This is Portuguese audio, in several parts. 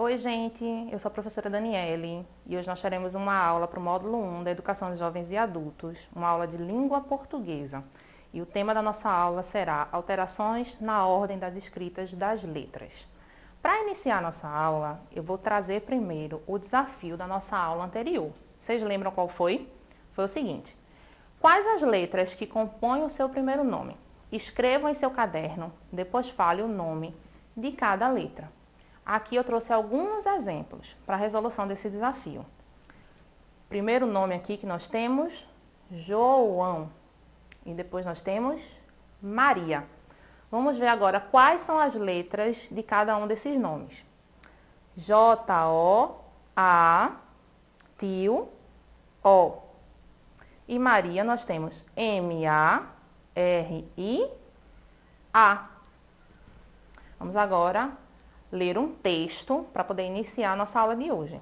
Oi, gente, eu sou a professora Daniele e hoje nós teremos uma aula para o módulo 1 da Educação de Jovens e Adultos, uma aula de língua portuguesa. E o tema da nossa aula será alterações na ordem das escritas das letras. Para iniciar nossa aula, eu vou trazer primeiro o desafio da nossa aula anterior. Vocês lembram qual foi? Foi o seguinte: quais as letras que compõem o seu primeiro nome? Escreva em seu caderno, depois fale o nome de cada letra. Aqui eu trouxe alguns exemplos para a resolução desse desafio. Primeiro nome aqui que nós temos, João. E depois nós temos Maria. Vamos ver agora quais são as letras de cada um desses nomes. J-O-A, tio, O. E Maria nós temos M-A-R-I-A. Vamos agora ler um texto para poder iniciar a nossa aula de hoje.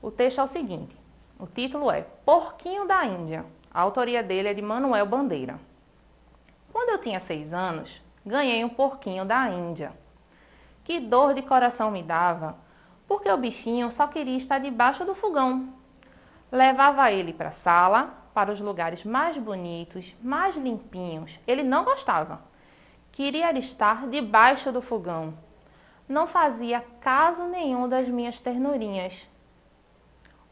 O texto é o seguinte, o título é Porquinho da Índia. A autoria dele é de Manuel Bandeira. Quando eu tinha 6 anos, ganhei um porquinho da Índia. Que dor de coração me dava, porque o bichinho só queria estar debaixo do fogão. Levava ele para a sala, para os lugares mais bonitos, mais limpinhos. Ele não gostava. Queria estar debaixo do fogão. Não fazia caso nenhum das minhas ternurinhas.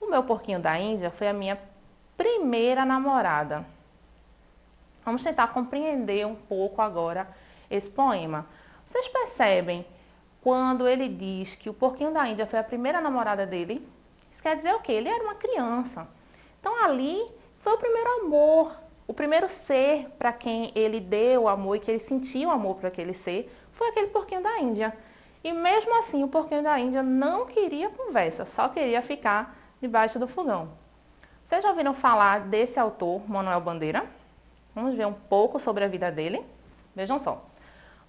O meu porquinho da Índia foi a minha primeira namorada. Vamos tentar compreender um pouco agora esse poema. Vocês percebem quando ele diz que o porquinho da Índia foi a primeira namorada dele? Isso quer dizer o quê? Ele era uma criança. Então ali foi o primeiro amor, o primeiro ser para quem ele deu o amor e que ele sentiu amor por aquele ser, foi aquele porquinho da Índia. E mesmo assim, o porquinho da Índia não queria conversa, só queria ficar debaixo do fogão. Vocês já ouviram falar desse autor, Manuel Bandeira? Vamos ver um pouco sobre a vida dele. Vejam só.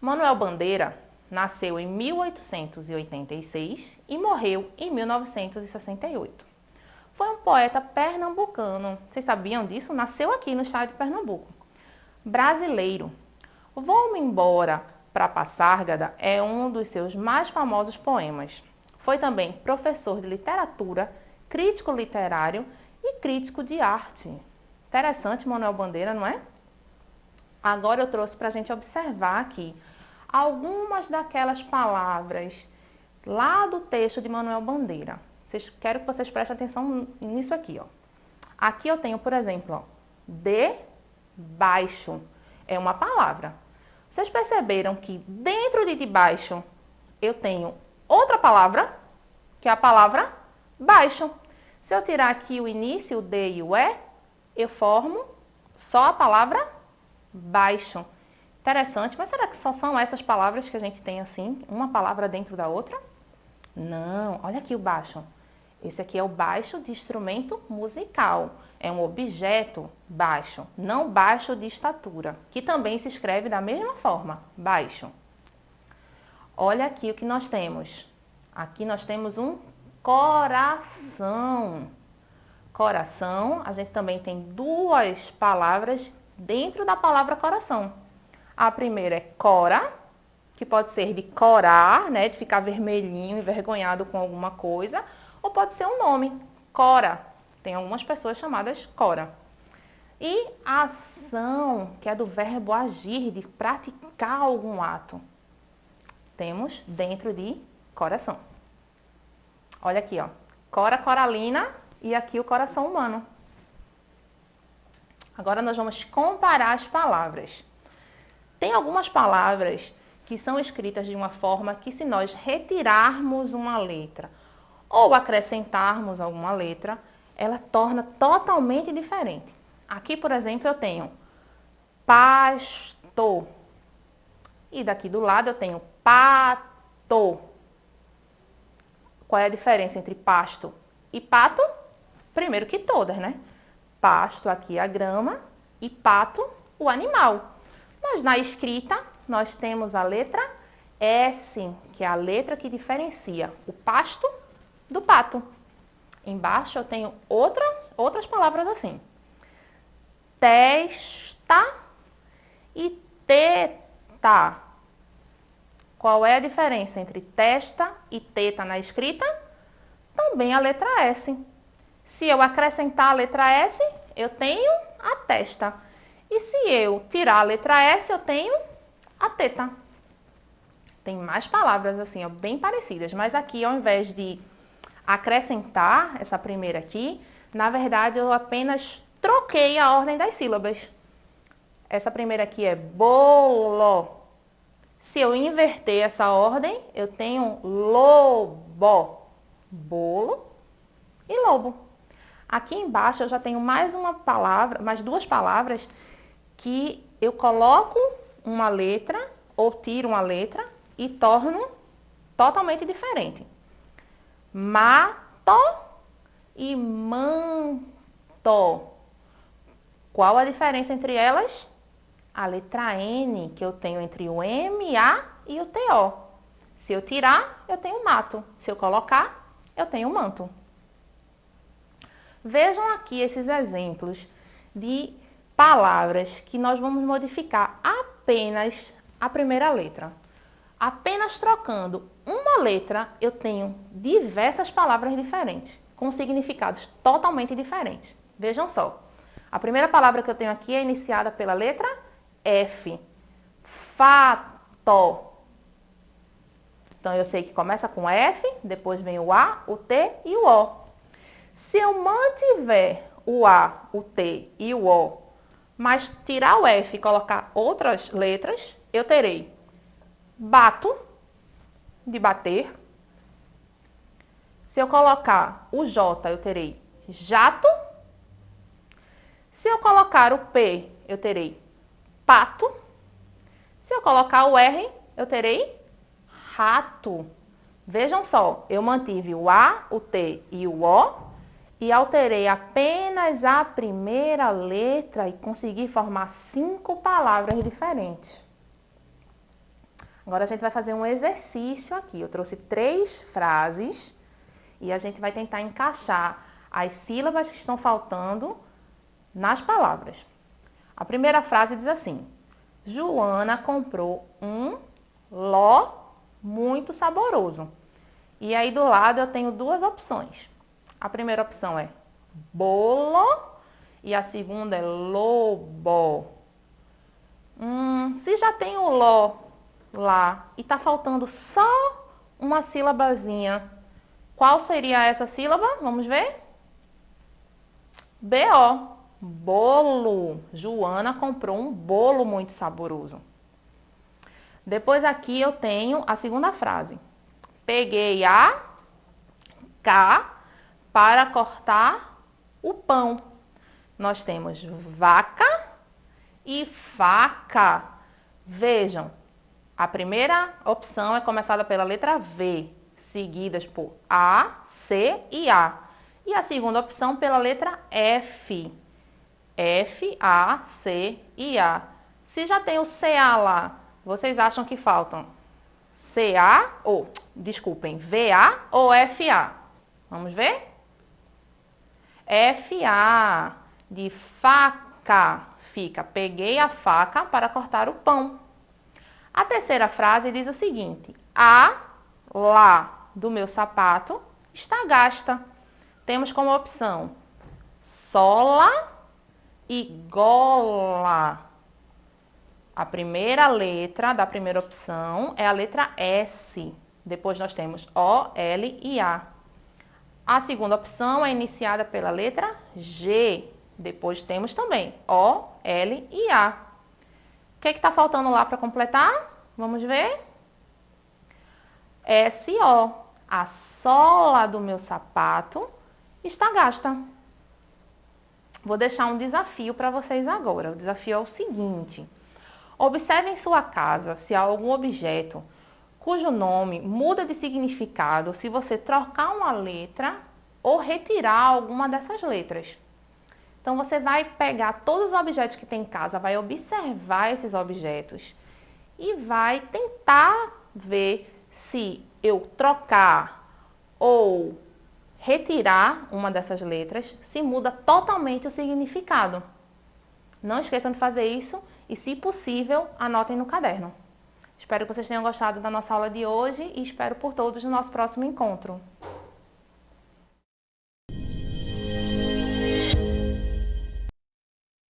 Manuel Bandeira nasceu em 1886 e morreu em 1968. Foi um poeta pernambucano. Vocês sabiam disso? Nasceu aqui no estado de Pernambuco. Brasileiro. Vou-me embora para Passárgada é um dos seus mais famosos poemas. Foi também professor de literatura, crítico literário e crítico de arte. Interessante, Manuel Bandeira, não é? Agora eu trouxe para a gente observar aqui algumas daquelas palavras lá do texto de Manuel Bandeira. Quero que vocês prestem atenção nisso aqui, ó. Aqui eu tenho, por exemplo, ó, debaixo. É uma palavra. Vocês perceberam que dentro de debaixo eu tenho outra palavra, que é a palavra baixo. Se eu tirar aqui o início, o D e o E, eu formo só a palavra baixo. Interessante, mas será que só são essas palavras que a gente tem assim, uma palavra dentro da outra? Não, olha aqui o baixo. Esse aqui é o baixo de instrumento musical. É um objeto baixo, não baixo de estatura, que também se escreve da mesma forma, baixo. Olha aqui o que nós temos. Aqui nós temos um coração. Coração, a gente também tem duas palavras dentro da palavra coração. A primeira é cora, que pode ser de corar, né, de ficar vermelhinho, envergonhado com alguma coisa, ou pode ser um nome, Cora. Tem algumas pessoas chamadas Cora. E ação, que é do verbo agir, de praticar algum ato. Temos dentro de coração. Olha aqui, ó. Cora coralina e aqui o coração humano. Agora nós vamos comparar as palavras. Tem algumas palavras que são escritas de uma forma que, se nós retirarmos uma letra ou acrescentarmos alguma letra, ela torna totalmente diferente. Aqui, por exemplo, eu tenho pastor. E daqui do lado eu tenho pato. Qual é a diferença entre pasto e pato? Primeiro que todas, né? Pasto aqui a grama e pato o animal. Mas na escrita nós temos a letra S, que é a letra que diferencia o pasto do pato. Embaixo eu tenho outras palavras assim. Testa e teta. Qual é a diferença entre testa e teta na escrita? Também a letra S. Se eu acrescentar a letra S, eu tenho a testa. E se eu tirar a letra S, eu tenho a teta. Tem mais palavras assim, ó, bem parecidas, mas aqui ao invés de acrescentar essa primeira aqui, na verdade eu apenas troquei a ordem das sílabas. Essa primeira aqui é bolo. Se eu inverter essa ordem, eu tenho lobo. Bolo e lobo. Aqui embaixo eu já tenho mais uma palavra, mais duas palavras que eu coloco uma letra ou tiro uma letra e torno totalmente diferente. Mato e manto. Qual a diferença entre elas? A letra N que eu tenho entre o M, A e o TO. Se eu tirar, eu tenho mato. Se eu colocar, eu tenho manto. Vejam aqui esses exemplos de palavras que nós vamos modificar apenas a primeira letra. Apenas trocando uma letra, eu tenho diversas palavras diferentes, com significados totalmente diferentes. Vejam só. A primeira palavra que eu tenho aqui é iniciada pela letra F. Fato. Então, eu sei que começa com F, depois vem o A, o T e o O. Se eu mantiver o A, o T e o O, mas tirar o F e colocar outras letras, eu terei bato, de bater. Se eu colocar o J, eu terei jato. Se eu colocar o P, eu terei pato. Se eu colocar o R, eu terei rato. Vejam só, eu mantive o A, o T e o O e alterei apenas a primeira letra e consegui formar 5 palavras diferentes. Agora a gente vai fazer um exercício aqui. Eu trouxe 3 frases e a gente vai tentar encaixar as sílabas que estão faltando nas palavras. A primeira frase diz assim: Joana comprou um ló muito saboroso. E aí do lado eu tenho 2 opções. A primeira opção é bolo e a segunda é lobo. Se já tem o ló lá e tá faltando só uma sílabazinha, qual seria essa sílaba? Vamos ver? B-O. Bolo. Joana comprou um bolo muito saboroso. Depois aqui eu tenho a segunda frase. Peguei a K para cortar o pão. Nós temos vaca e faca. Vejam, a primeira opção é começada pela letra V, seguidas por A, C e A. E a segunda opção pela letra F. F, A, C e A. Se já tem o CA lá, vocês acham que faltam CA ou, desculpem, VA ou FA? Vamos ver? FA, de faca, fica, peguei a faca para cortar o pão. A terceira frase diz o seguinte: a lá do meu sapato está gasta. Temos como opção sola e gola. A primeira letra da primeira opção é a letra S. Depois nós temos O, L e A. A segunda opção é iniciada pela letra G. Depois temos também O, L e A. O que está faltando lá para completar? Vamos ver? S-O. A sola do meu sapato está gasta. Vou deixar um desafio para vocês agora. O desafio é o seguinte: observe em sua casa se há algum objeto cujo nome muda de significado se você trocar uma letra ou retirar alguma dessas letras. Então, você vai pegar todos os objetos que tem em casa, vai observar esses objetos e vai tentar ver se eu trocar ou retirar uma dessas letras, se muda totalmente o significado. Não esqueçam de fazer isso e, se possível, anotem no caderno. Espero que vocês tenham gostado da nossa aula de hoje e espero por todos no nosso próximo encontro.